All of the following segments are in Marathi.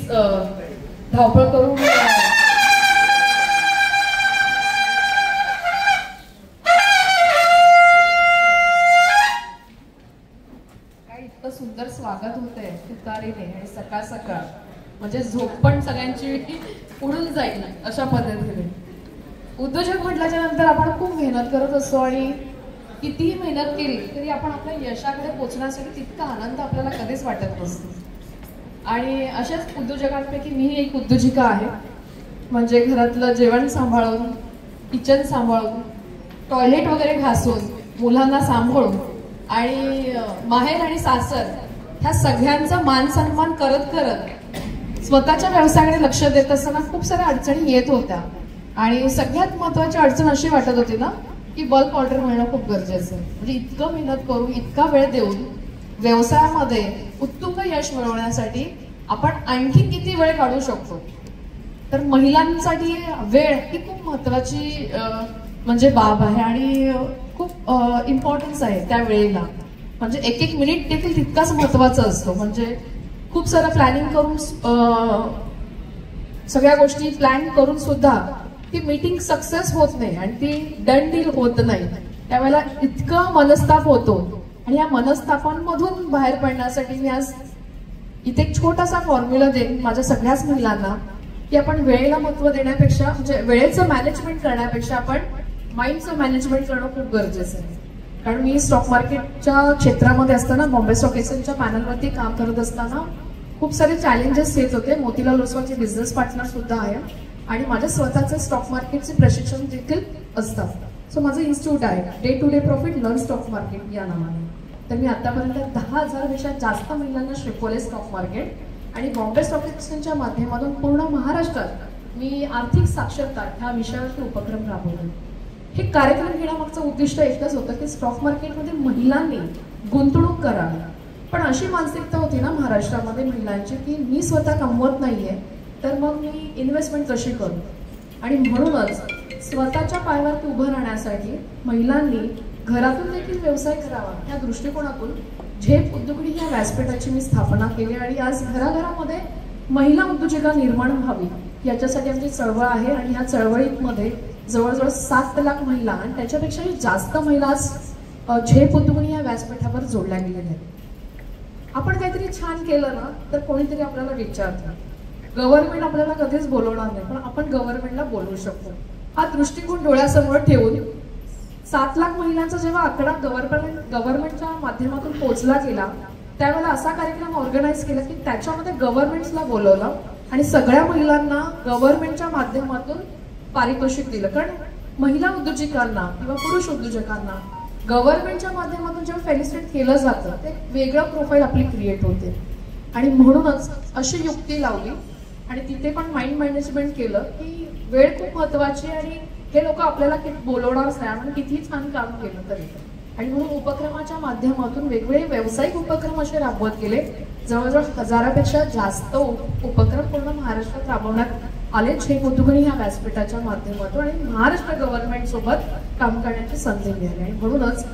धावपळ करून इतकं सुंदर स्वागत होतंय तुतारीने आणि सकाळ सकाळ म्हणजे झोप पण सगळ्यांची उडून जाईल अशा पद्धतीने. उद्योजक म्हटल्याच्या नंतर आपण खूप मेहनत करत असतो आणि कितीही मेहनत केली तरी आपण आपल्या यशाकडे पोहोचण्यासाठी तितका आनंद आपल्याला कधीच वाटत नसतो. आणि अशाच उद्योजकांपैकी मी एक उद्योजिका आहे. म्हणजे घरातलं जेवण सांभाळून, किचन सांभाळून, टॉयलेट वगैरे घासून, मुलांना सांभाळून आणि माहेर आणि सासर ह्या सगळ्यांचा मान सन्मान करत करत स्वतःच्या व्यवसायाकडे लक्ष देत असताना खूप साऱ्या अडचणी येत होत्या. आणि सगळ्यात महत्त्वाची अडचण अशी वाटत होती ना की बल्क ऑर्डर मिळणं खूप गरजेचं आहे. म्हणजे इतकं मेहनत करून, इतका वेळ देऊन व्यवसायामध्ये उत्तुंग यश मिळवण्यासाठी आपण आणखी किती वेळ काढू शकतो. तर महिलांसाठी वेळ ही खूप महत्त्वाची म्हणजे बाब आहे आणि खूप इम्पॉर्टन्स आहे त्या वेळेला. म्हणजे एक एक मिनिट देखील तितकाच महत्त्वाचा असतो. म्हणजे खूप सारं प्लॅनिंग करून सगळ्या गोष्टी प्लॅन करून सुद्धा ती मीटिंग सक्सेस होत नाही आणि ती डन डील होत नाही. त्यावेळेला इतकं मनस्ताप होतो आणि या मनस्तापांमधून बाहेर पडण्यासाठी मी आज इथे एक छोटासा फॉर्म्युला देईन माझ्या सगळ्याच महिलांना की आपण वेळेला महत्त्व देण्यापेक्षा, म्हणजे वेळेचं मॅनेजमेंट करण्यापेक्षा आपण माइंडचं मॅनेजमेंट करणं खूप गरजेचं आहे. कारण मी स्टॉक मार्केटच्या क्षेत्रामध्ये असताना, बॉम्बे स्टॉक एक्सचेंजच्या पॅनलवरती काम करत असताना खूप सारे चॅलेंजेस येत होते. मोतीलाल ओसवालचे बिझनेस पार्टनर सुद्धा आहे आणि माझ्या स्वतःचे स्टॉक मार्केटचे प्रशिक्षण देखील असतात. सो माझं इन्स्टिट्यूट आहे day to day profit learn stock market या नावाने. तर मी आतापर्यंत 10,000पेक्षा जास्त महिलांना शिकवले स्टॉक मार्केट आणि बॉम्बे स्टॉक एक्सचेंजच्या माध्यमातून पूर्ण महाराष्ट्रात मी आर्थिक साक्षरता ह्या विषयावरती उपक्रम राबवले. हे कार्यक्रम घेण्यामागचं उद्दिष्ट एकच होतं की स्टॉक मार्केटमध्ये महिलांनी गुंतवणूक करावी. पण अशी मानसिकता होती ना महाराष्ट्रामध्ये महिलांची की मी स्वतः कमवत नाहीये तर मग मी इन्व्हेस्टमेंट कशी करू. आणि म्हणूनच स्वतःच्या पायावरती उभं राहण्यासाठी महिलांनी घरातून देखील व्यवसाय करावा या दृष्टिकोनातून झेप उद्योगिनी ह्या व्यासपीठाची मी स्थापना केली आणि आज घराघरामध्ये महिला उद्योजिका निर्माण व्हावी याच्यासाठी आमची चळवळ आहे. आणि ह्या चळवळीमध्ये जवळजवळ 7 लाख महिला आणि त्याच्यापेक्षाही जास्त महिला आज झेप उद्योगिनी या व्यासपीठावर जोडल्या गेलेल्या आहेत. आपण काहीतरी छान केलं ना तर कोणीतरी आपल्याला विचारतं. गव्हर्नमेंट आपल्याला कधीच बोलवणार नाही पण आपण गव्हर्नमेंटला बोलवू शकतो. हा दृष्टिकोन डोळ्यासमोर ठेवून 7 लाख महिलांचा जेव्हा आकडा गव्हर्नमेंटच्या माध्यमातून पोहोचला गेला त्यावेळेला असा कार्यक्रम ऑर्गनाईज केला की त्याच्यामध्ये गव्हर्नमेंटला बोलवलं आणि सगळ्या महिलांना गव्हर्नमेंटच्या माध्यमातून पारितोषिक दिलं. कारण महिला उद्योजिकांना किंवा पुरुष उद्योजकांना गव्हर्नमेंटच्या माध्यमातून जेव्हा फेलिसिटेट केलं जातं ते वेगळं प्रोफाईल आपली क्रिएट होते. आणि म्हणूनच अशी युक्ती लावली आणि तिथे पण माइंड मॅनेजमेंट केलं की वेळ खूप महत्वाची आणि हे लोक आपल्याला बोलवणारच नाही आपण कितीही छान काम केलं तरी. आणि म्हणून उपक्रमाच्या माध्यमातून वेगवेगळे व्यावसायिक उपक्रम असे राबवत गेले. जवळजवळ 1000पेक्षा जास्त उपक्रम पूर्ण महाराष्ट्रात राबवण्यात आले झेप उद्योगिनी ह्या व्यासपीठाच्या माध्यमातून आणि महाराष्ट्र गव्हर्नमेंट सोबत काम करण्याची संधी मिळाली. आणि म्हणूनच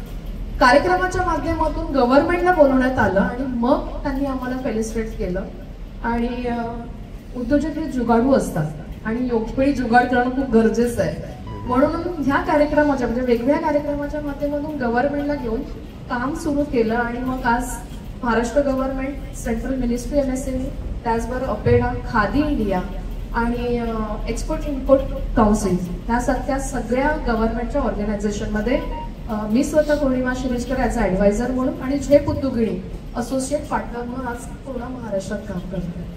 कार्यक्रमाच्या माध्यमातून गव्हर्नमेंटला बोलवण्यात आलं आणि मग त्यांनी आम्हाला फेलिसिटेट केलं. आणि उद्योजक हे जुगाडू असतात आणि योगवेळी जुगाड करणं खूप गरजेचं आहे. म्हणून ह्या कार्यक्रमाच्या म्हणजे वेगवेगळ्या कार्यक्रमाच्या माध्यमातून गव्हर्नमेंटला घेऊन काम सुरू केलं. आणि मग आज Maharashtra government, central ministry MSME, त्याचबरोबर अपेडा, खादी इंडिया आणि एक्सपोर्ट इम्पोर्ट काउन्सिल ह्यासारख्या सगळ्या गव्हर्नमेंटच्या ऑर्गनायझेशनमध्ये मी स्वतः पौर्णिमा शिरीषकर ॲज अ ॲडवायझर म्हणून आणि झेप उद्योगिनी असोसिएट पार्टनर म्हणून आज पूर्ण महाराष्ट्रात काम करते.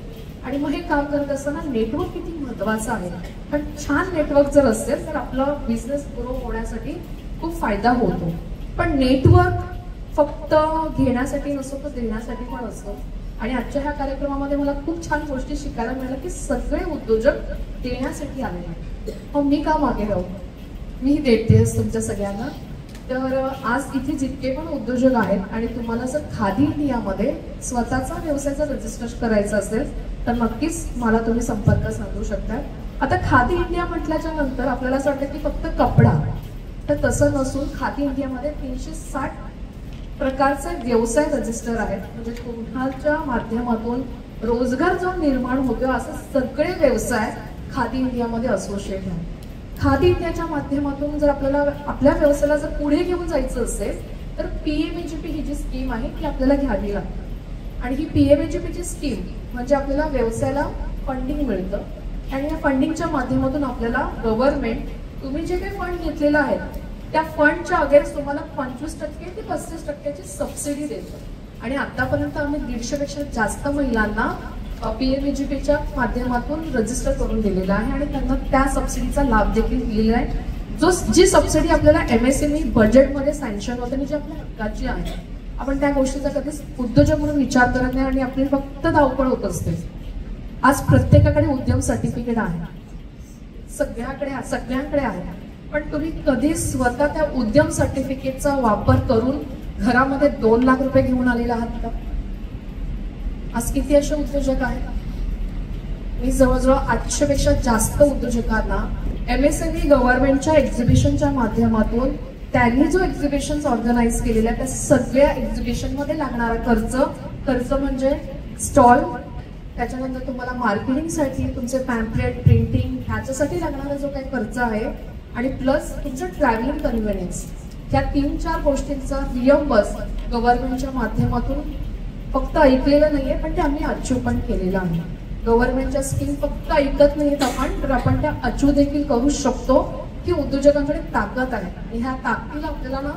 आणि मग हे काम करत असताना नेटवर्क किती महत्त्वाचं आहे. पण छान नेटवर्क जर असेल तर आपला बिझनेस ग्रो होण्यासाठी खूप फायदा होतो. पण नेटवर्क फक्त घेण्यासाठी नसतो तर देण्यासाठी पण असतो. आणि आजच्या ह्या कार्यक्रमामध्ये मला खूप छान गोष्टी शिकायला मिळाल्या की सगळे उद्योजक देण्यासाठी आलेले आहेत. मग मी का मागे राहू, मी देतेच तुमच्या सगळ्यांना. तर आज इथे जितके पण उद्योजक आहेत आणि तुम्हाला जर खादी इंडियामध्ये स्वतःचा व्यवसाय जर रजिस्टर करायचा असेल तर नक्कीच मला तुम्ही संपर्क साधू शकता. आता खादी इंडिया म्हटल्याच्या नंतर आपल्याला असं वाटतं की फक्त कपडा, तर तसं नसून खादी इंडियामध्ये 360 प्रकारचे व्यवसाय रजिस्टर आहेत. म्हणजे तुम्हाला माध्यमातून रोजगार जो निर्माण होतो असं सगळे व्यवसाय खादी इंडियामध्ये असोसिएट आहे. खादी इंडियाच्या माध्यमातून जर आपल्याला आपल्या व्यवसायाला जर पुढे घेऊन जायचं असेल तर पीएमएजीपी ही जी स्कीम आहे ती आपल्याला घ्यावी लागते. आणि ही पीएमएजीपीची स्कीम म्हणजे आपल्याला व्यवसायाला फंडिंग मिळतं आणि या फंडिंगच्या माध्यमातून आपल्याला गव्हर्नमेंट तुम्ही जे काही फंड घेतलेला आहे त्या फंडच्या अगेन्स्ट तुम्हाला 25% ते 35% सबसिडी देतो. आणि आतापर्यंत आम्ही 150 पेक्षा जास्त महिलांना पीएमएजीपीच्या माध्यमातून रजिस्टर करून दिलेला आहे आणि त्यांना त्या सबसिडीचा लाभ देखील दिलेला आहे. जी सबसिडी आपल्याला एमएसएमई बजेटमध्ये सँक्शन होते आणि जी आपल्या हक्काची आहे. आपण त्या गोष्टीचा कधीच उद्योजक म्हणून विचार करत नाही आणि आपली फक्त धावपळ होत असते. आज प्रत्येकाकडे उद्यम सर्टिफिकेट आहे, सगळ्यांकडे आहे, पण तुम्ही कधी स्वतः त्या उद्यम सर्टिफिकेटचा वापर करून घरामध्ये 2 लाख रुपये घेऊन आलेला आहात का? आज किती असे उद्योजक आहेत? मी जवळजवळ 800 पेक्षा जास्त उद्योजकांना एमएसएमई गव्हर्नमेंटच्या एक्झिबिशनच्या माध्यमातून त्यांनी जो एक्झिबिशन ऑर्गनाईज केलेला त्या सगळ्या एक्झिबिशन मध्ये लागणारा खर्च म्हणजे स्टॉल, त्याच्यानंतर तुम्हाला मार्केटिंगसाठी तुमचे पॅम्पलेट प्रिंटिंग ह्याच्यासाठी लागणारा जो काही खर्च आहे आणि प्लस तुमचं ट्रॅव्हलिंग कन्व्हिनियन्स, ह्या 3-4 गोष्टींचा रिअम्बर्स गव्हर्नमेंटच्या माध्यमातून फक्त ऐकलेलं नाहीये पण ते आम्ही अचीव पण केलेलं आहे. गव्हर्नमेंटच्या स्कीम फक्त ऐकत नाहीत आपण, तर आपण त्या अचीव देखील करू शकतो की उद्योजकांकडे ताकद आहे आणि ह्या ताकदीला आपल्याला ना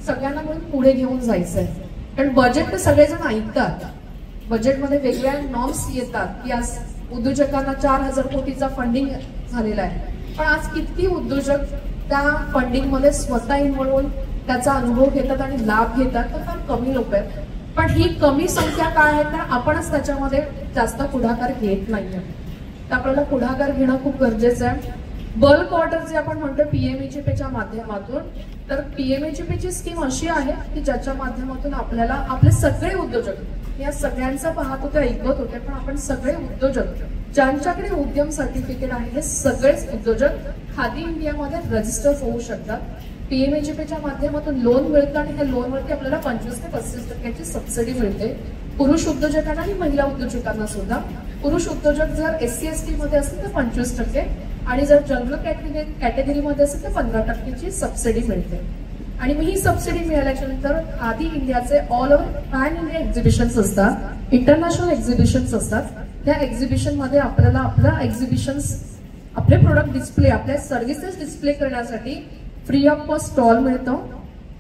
सगळ्यांना मिळून पुढे घेऊन जायचं आहे. कारण बजेट तर सगळेजण ऐकतात, बजेटमध्ये वेगवेगळ्या नॉर्म्स येतात की आज उद्योजकांना 4000 कोटीचा फंडिंग झालेला आहे, पण आज किती उद्योजक त्या फंडिंगमध्ये स्वतः इन्व्हॉल्व होऊन त्याचा अनुभव घेतात आणि लाभ घेतात, तर फार कमी लोक आहेत. पण ही कमी संख्या काय आहे तर आपणच त्याच्यामध्ये जास्त पुढाकार घेत नाहीये. तर आपल्याला पुढाकार घेणं खूप गरजेचं आहे. बल्क ऑर्डर जे आपण म्हणतो पीएमएजीपीच्या माध्यमातून, तर पीएमएजीपीची स्कीम अशी आहे की ज्याच्या माध्यमातून आपल्याला आपले सगळे उद्योजक या सगळ्यांचा पाहत होते, ऐकत होते, पण आपण सगळे उद्योजक ज्यांच्याकडे उद्यम सर्टिफिकेट आहे हे सगळेच उद्योजक खादी इंडियामध्ये रजिस्टर होऊ शकतात. पीएमएजीपीच्या माध्यमातून लोन मिळतं आणि त्या लोनवरती आपल्याला 25 ते 35% सबसिडी मिळते पुरुष उद्योजकांना आणि महिला उद्योजकांना सुद्धा. पुरुष उद्योजक जर SC ST मध्ये असतील तर 25% आणि जर जनरल कॅटेगरीमध्ये असेल तर 15% सबसिडी मिळते. आणि ही सबसिडी मिळाल्याच्या नंतर खादी इंडियाचे all over pan India exhibitions असतात, इंटरनॅशनल एक्झिबिशन्स असतात. त्या एक्झिबिशन मध्ये आपल्याला आपले प्रोडक्ट डिस्प्ले, आपल्या सर्व्हिसेस डिस्प्ले करण्यासाठी फ्री ऑफ कॉस्ट स्टॉल मिळतो,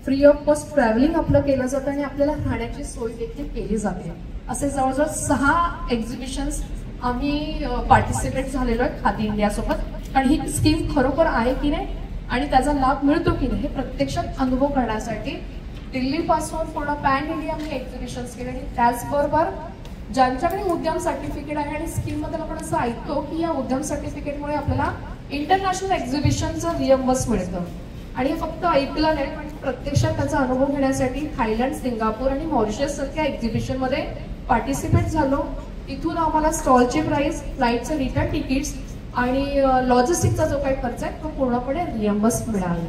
फ्री ऑफ कॉस्ट ट्रॅव्हलिंग आपलं केलं जातं आणि आपल्याला राहण्याची सोय देखील केली जाते. असे जवळजवळ 6 एक्झिबिशन्स आम्ही पार्टिसिपेट झालेलो आहे खादी इंडिया सोबत. आणि ही स्कीम खरोखर आहे की नाही आणि त्याचा लाभ मिळतो की नाही हे प्रत्यक्षात अनुभव करण्यासाठी दिल्लीपासून पूर्ण पॅन इंडिया आम्ही एक्झिबिशन्स केले. आणि त्याचबरोबर ज्यांच्याकडे उद्यम सर्टिफिकेट आहे आणि स्कीम मध्ये आपण असं ऐकतो की या उद्यम सर्टिफिकेटमुळे आपल्याला इंटरनॅशनल एक्झिबिशनचं रिअम्बर्स मिळतं आणि हे फक्त ऐकलं नाही पण प्रत्यक्षात त्याचा अनुभव घेण्यासाठी थायलंड, सिंगापूर आणि मॉरिशस सारख्या एक्झिबिशन मध्ये पार्टिसिपेट झालो. इथून आम्हाला स्टॉलची प्राइस, फ्लाईटचे रिटर्न तिकीट्स आणि लॉजिस्टिकचा जो काही खर्च आहे तो पूर्णपणे रिअम्बर्स मिळाला.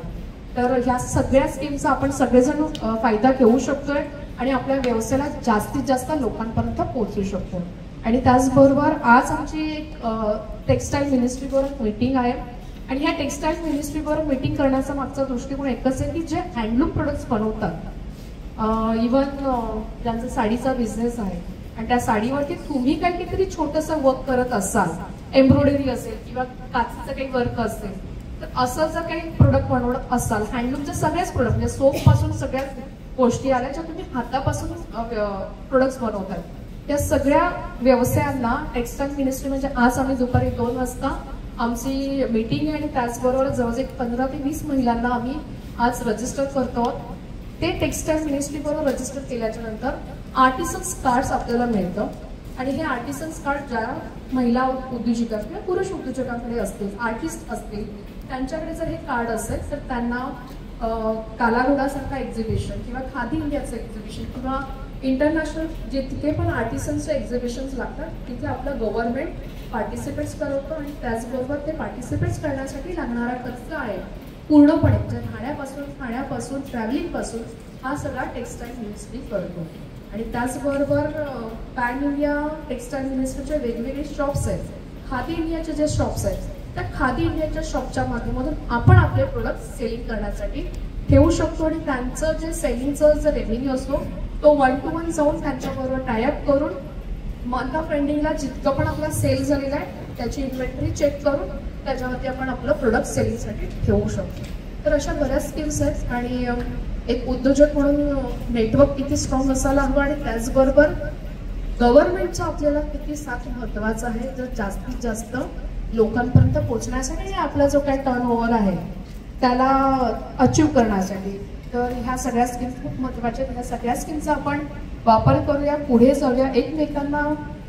तर ह्या सगळ्या स्कीमचा आपण सगळेजण फायदा घेऊ शकतोय आणि आपल्या व्यवसायाला जास्तीत जास्त लोकांपर्यंत पोहोचू शकतो. आणि त्याचबरोबर आज आमची एक टेक्सटाईल मिनिस्ट्रीबरोबर मीटिंग आहे आणि ह्या टेक्सटाईल मिनिस्ट्रीबरोबर मीटिंग करण्याचा मागचा दृष्टिकोन एकच आहे की जे हँडलूम प्रोडक्ट्स बनवतात, इव्हन ज्यांचा साडीचा बिझनेस आहे आणि त्या साडीवरती तुम्ही काहीतरी छोटंसं वर्क करत असाल, एम्ब्रॉयडरी असेल किंवा काचेचं काही वर्क असेल, तर असं जर काही प्रोडक्ट बनवत असाल, हँडलूमचे सगळेच प्रोडक्ट म्हणजे सोप पासून सगळ्या गोष्टी आल्या ज्या तुम्ही हातापासून प्रोडक्ट्स बनवतात, त्या सगळ्या व्यवसायांना टेक्सटाईल मिनिस्ट्री म्हणजे आज आम्ही दुपारी 2 वाजता आमची मीटिंग आहे आणि त्याचबरोबर जवळजवळ 15 ते 20 महिलांना आम्ही आज रजिस्टर करतो. ते टेक्सटाईल मिनिस्ट्री बरोबर रजिस्टर केल्याच्या नंतर आर्टिसन्स कार्ड्स आपल्याला मिळतं आणि हे आर्टिसन्स कार्ड ज्या महिला उद्योजिका किंवा पुरुष उद्योजकांकडे असतील, आर्टिस्ट असतील, त्यांच्याकडे जर हे कार्ड असेल तर त्यांना कालाघोडासारखा एक्झिबिशन किंवा खादी इंडियाचं एक्झिबिशन किंवा इंटरनॅशनल जितके पण आर्टिसन्सचे एक्झिबिशन्स लागतात तिथे आपलं गव्हर्नमेंट पार्टिसिपेट्स करवतो आणि त्याचबरोबर ते पार्टिसिपेट्स करण्यासाठी लागणारा खर्च आहे पूर्णपणे म्हणजे राहण्यापासून, खाण्यापासून, ट्रॅव्हलिंग पासून हा सगळा टेक्सटाईल मिनिस्ट्री करतो. आणि त्याचबरोबर पॅन इंडिया टेक्सटाईल मिनिस्टरचे वेगवेगळे शॉप्स आहेत, खादी इंडियाचे जे शॉप्स आहेत, त्या खादी इंडियाच्या शॉपच्या माध्यमातून आपण आपले प्रोडक्ट सेलिंग करण्यासाठी ठेवू शकतो आणि त्यांचं जे सेलिंगचा जो रेव्हेन्यू असतो तो 1 to 1 जाऊन त्यांच्याबरोबर टायअप करून मंथ ऑफ एंडिंगला जितकं पण आपला सेल झालेला आहे त्याची इन्व्हेंटरी चेक करून त्याच्यावरती आपण आपलं प्रोडक्ट सेलिंगसाठी ठेवू शकतो. तर अशा बऱ्याच स्किल्स आहेत आणि एक उद्योजक म्हणून नेटवर्क किती स्ट्रॉंग असायला हवं आणि त्याचबरोबर गव्हर्नमेंटचा आपल्याला किती साथ महत्वाचा आहे जर जास्तीत जास्त लोकांपर्यंत पोहोचण्यासाठी आणि आपला जो काही टर्नओव्हर आहे त्याला अचीव करण्यासाठी. तर ह्या सगळ्या स्किल्स खूप महत्त्वाच्या आहेत. ह्या सगळ्या स्किल्सचा आपण वापर करूया, पुढे जाऊया, एकमेकांना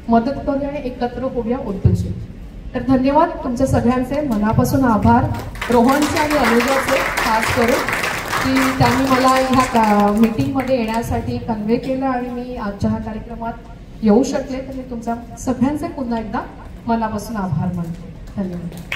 मदत करूया आणि एकत्र होऊया उद्योजक. तर धन्यवाद तुमच्या सगळ्यांचे मनापासून आभार, रोहनचे आणि अनुजाचे खास करून की त्यांनी मला ह्या मीटिंगमध्ये येण्यासाठी कन्व्हे केलं आणि मी आजच्या ह्या कार्यक्रमात येऊ शकले. तर मी तुमच्या सगळ्यांचे पुन्हा एकदा मनापासून आभार मानते. धन्यवाद.